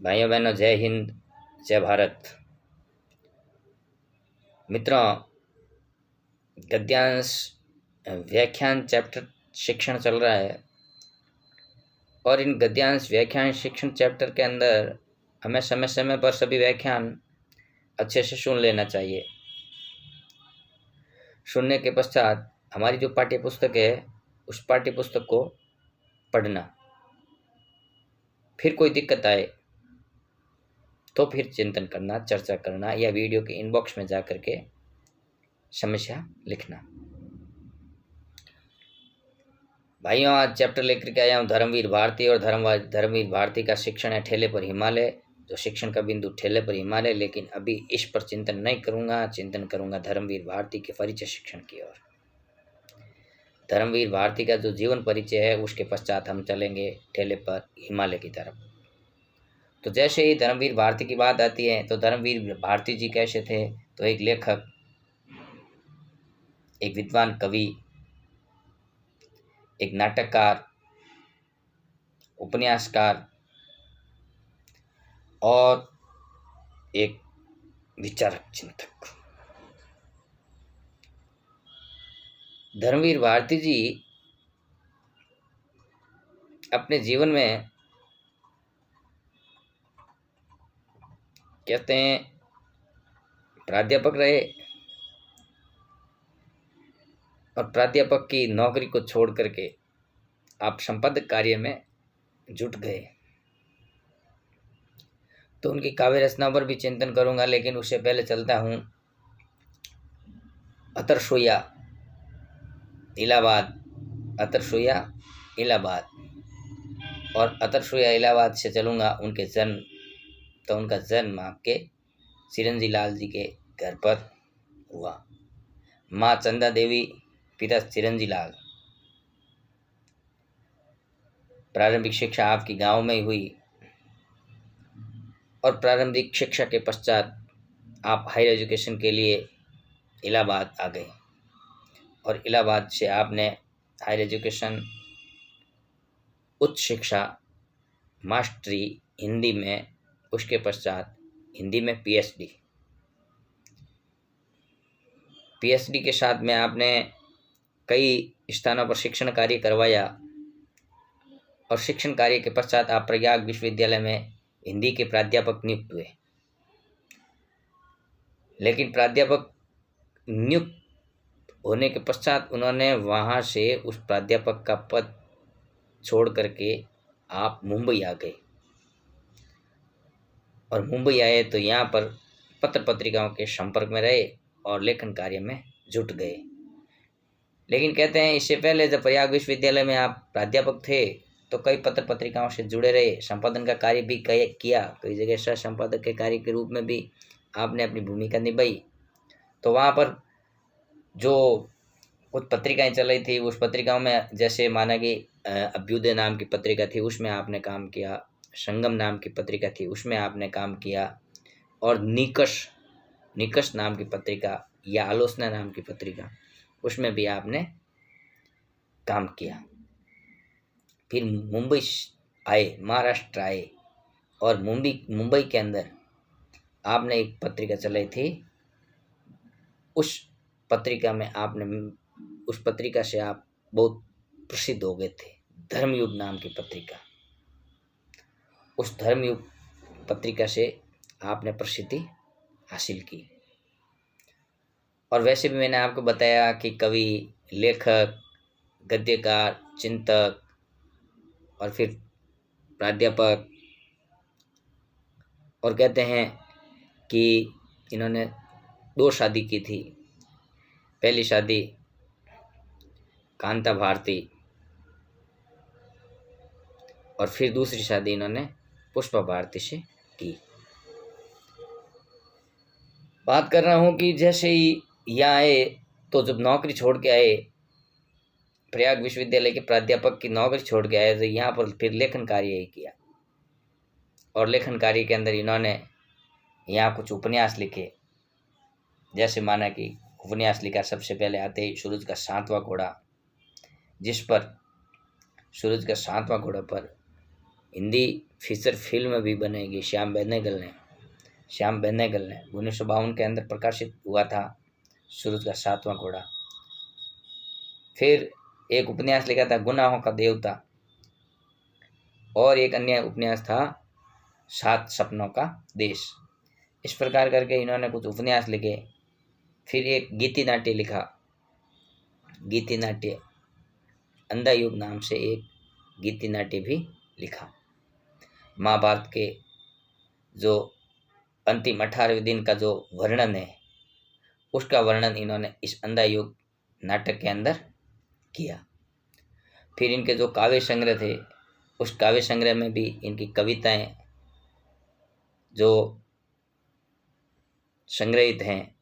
भाइयों बहनों, जय हिंद, जय भारत। मित्रों, गद्यांश व्याख्यान चैप्टर शिक्षण चल रहा है और इन गद्यांश व्याख्यान शिक्षण चैप्टर के अंदर हमें समय समय पर सभी व्याख्यान अच्छे से सुन लेना चाहिए। सुनने के पश्चात हमारी जो पाठ्य पुस्तक है उस पाठ्य पुस्तक को पढ़ना। फिर कोई दिक्कत आए तो फिर चिंतन करना, चर्चा करना या वीडियो के इनबॉक्स में जा करके समस्या लिखना। भाइयों, आज चैप्टर लेकर के आया हूँ धर्मवीर भारती। और धर्मवीर भारती का शिक्षण है ठेले पर हिमालय, जो शिक्षण का बिंदु ठेले पर हिमालय। लेकिन अभी इस पर चिंतन नहीं करूँगा, चिंतन करूँगा धर्मवीर भारती के परिचय शिक्षण की ओर। धर्मवीर भारती का जो जीवन परिचय है उसके पश्चात हम चलेंगे ठेले पर हिमालय की तरफ। तो जैसे ही धर्मवीर भारती की बात आती है तो धर्मवीर भारती जी कैसे थे? तो एक लेखक, एक विद्वान कवि, एक नाटककार, उपन्यासकार और एक विचारक चिंतक। धर्मवीर भारती जी अपने जीवन में कहते हैं प्राध्यापक रहे और प्राध्यापक की नौकरी को छोड़ करके आप संपादक कार्य में जुट गए। तो उनकी काव्य रचना पर भी चिंतन करूंगा, लेकिन उससे पहले चलता हूं अतरसोया इलाहाबाद। और अतरसोया इलाहाबाद से चलूंगा उनके जन्म। तो उनका जन्म आपके चिरंजी लाल जी के घर पर हुआ। माँ चंदा देवी, पिता चिरंजी लाल। प्रारंभिक शिक्षा आपकी गांव में ही हुई और प्रारंभिक शिक्षा के पश्चात आप हायर एजुकेशन के लिए इलाहाबाद आ गए और इलाहाबाद से आपने हायर एजुकेशन, उच्च शिक्षा, मास्टरी हिंदी में, उसके पश्चात हिंदी में पीएचडी के साथ में आपने कई स्थानों पर शिक्षण कार्य करवाया और शिक्षण कार्य के पश्चात आप प्रयाग विश्वविद्यालय में हिंदी के प्राध्यापक नियुक्त हुए। लेकिन प्राध्यापक नियुक्त होने के पश्चात उन्होंने वहाँ से उस प्राध्यापक का पद छोड़ करके आप मुंबई आ गए और मुंबई आए तो यहाँ पर पत्र पत्रिकाओं के संपर्क में रहे और लेखन कार्य में जुट गए। लेकिन कहते हैं इससे पहले जब प्रयाग विश्वविद्यालय में आप प्राध्यापक थे तो कई पत्र पत्रिकाओं से जुड़े रहे, संपादन का कार्य भी किया, कई जगह सह संपादक के कार्य के रूप में भी आपने अपनी भूमिका निभाई। तो वहाँ पर जो कुछ पत्रिकाएं चल रही थी उस पत्रिकाओं में जैसे माना कि अभ्युदय नाम की पत्रिका थी, उसमें आपने काम किया। संगम नाम की पत्रिका थी, उसमें आपने काम किया। और निकष नाम की पत्रिका या आलोचना नाम की पत्रिका, उसमें भी आपने काम किया। फिर मुंबई आए, महाराष्ट्र आए और मुंबई के अंदर आपने एक पत्रिका चलाई थी। उस पत्रिका से आप बहुत प्रसिद्ध हो गए थे, धर्मयुग नाम की पत्रिका। उस धर्मयुग पत्रिका से आपने प्रसिद्धि हासिल की। और वैसे भी मैंने आपको बताया कि कवि, लेखक, गद्यकार, चिंतक और फिर प्राध्यापक। और कहते हैं कि इन्होंने 2 शादी की थी। पहली शादी कांता भारती और फिर दूसरी शादी इन्होंने पुष्पा भारती से की। बात कर रहा हूँ कि जैसे ही यहाँ आए तो जब नौकरी छोड़ के आए, प्रयाग विश्वविद्यालय के प्राध्यापक की नौकरी छोड़ के आए, तो यहाँ पर फिर लेखन कार्य ही किया। और लेखन कार्य के अंदर इन्होंने यहाँ कुछ उपन्यास लिखे। जैसे माना कि उपन्यास लिखा सबसे पहले आते ही सूरज का 7वां घोड़ा, जिस पर सूरज का 7वां घोड़ा पर हिंदी फीचर फिल्म भी बनेगी। श्याम बेनेगल ने 1952 के अंदर प्रकाशित हुआ था सूरज का 7वां घोड़ा। फिर एक उपन्यास लिखा था गुनाहों का देवता, और एक अन्य उपन्यास था 7 सपनों का देश। इस प्रकार करके इन्होंने कुछ उपन्यास लिखे। फिर एक गीति नाट्य लिखा, गीति नाट्य, अंधा युग नाम से एक गीति नाट्य भी लिखा। महाभारत के जो अंतिम 18वें दिन का जो वर्णन है, उसका वर्णन इन्होंने इस अंधा युग नाटक के अंदर किया। फिर इनके जो काव्य संग्रह थे, उस काव्य संग्रह में भी इनकी कविताएं जो संग्रहित हैं,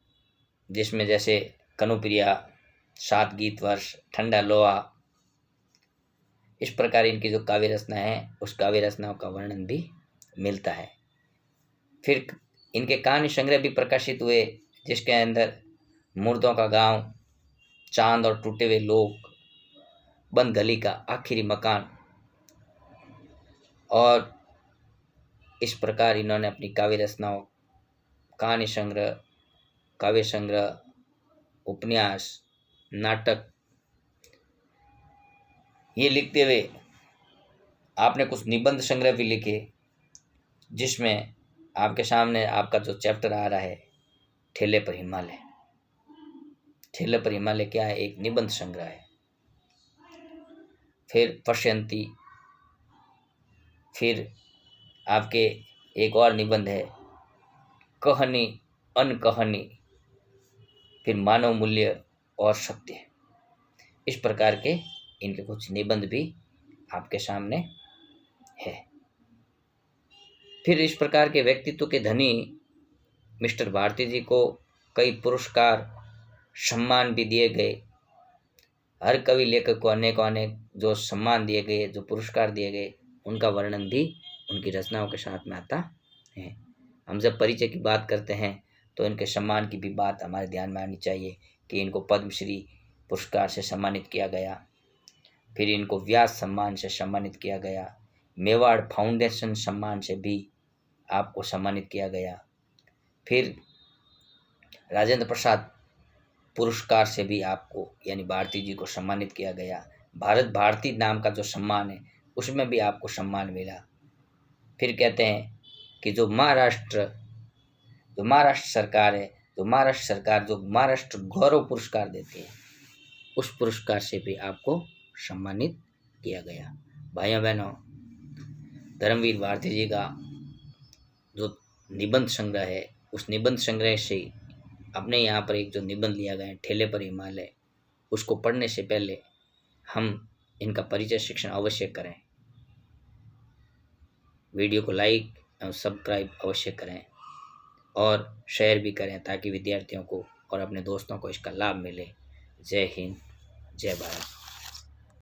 जिसमें जैसे कनुप्रिया, 7 गीत वर्ष, ठंडा लोहा, इस प्रकार इनकी जो काव्य रचना है, उस काव्य रचनाओं का वर्णन भी मिलता है। फिर इनके कहानी संग्रह भी प्रकाशित हुए, जिसके अंदर मुर्दों का गांव, चांद और टूटे हुए लोग, बंद गली का आखिरी मकान, और इस प्रकार इन्होंने अपनी काव्य रचनाओं, कहानी संग्रह, काव्य संग्रह, उपन्यास, नाटक, ये लिखते हुए आपने कुछ निबंध संग्रह भी लिखे, जिसमें आपके सामने आपका जो चैप्टर आ रहा है, ठेले पर हिमालय। ठेले पर हिमालय क्या है? एक निबंध संग्रह है। फिर पश्यंती, फिर आपके एक और निबंध है कहानी अनकहानी, फिर मानव मूल्य और सत्य। इस प्रकार के इनके कुछ निबंध भी आपके सामने है। फिर इस प्रकार के व्यक्तित्व के धनी मिस्टर भारती जी को कई पुरस्कार, सम्मान भी दिए गए। हर कवि लेखक को अनेक जो सम्मान दिए गए, जो पुरस्कार दिए गए, उनका वर्णन भी उनकी रचनाओं के साथ में आता है। हम जब परिचय की बात करते हैं तो इनके सम्मान की भी बात हमारे ध्यान में आनी चाहिए कि इनको पद्मश्री पुरस्कार से सम्मानित किया गया, फिर इनको व्यास सम्मान से सम्मानित किया गया, मेवाड़ फाउंडेशन सम्मान से भी आपको सम्मानित किया गया, फिर राजेंद्र प्रसाद पुरस्कार से भी आपको यानी भारती जी को सम्मानित किया गया। भारत भारती नाम का जो सम्मान है, उसमें भी आपको सम्मान मिला। फिर कहते हैं कि जो महाराष्ट्र सरकार है, जो महाराष्ट्र गौरव पुरस्कार देती है, उस पुरस्कार से भी आपको सम्मानित किया गया। भाइयों बहनों, धर्मवीर भारती जी का जो निबंध संग्रह है, उस निबंध संग्रह से अपने यहाँ पर एक जो निबंध लिया गया है ठेले पर हिमालय, उसको पढ़ने से पहले हम इनका परिचय शिक्षण अवश्य करें। वीडियो को लाइक और सब्सक्राइब अवश्य करें और शेयर भी करें, ताकि विद्यार्थियों को और अपने दोस्तों को इसका लाभ मिले। जय हिंद, जय भारत।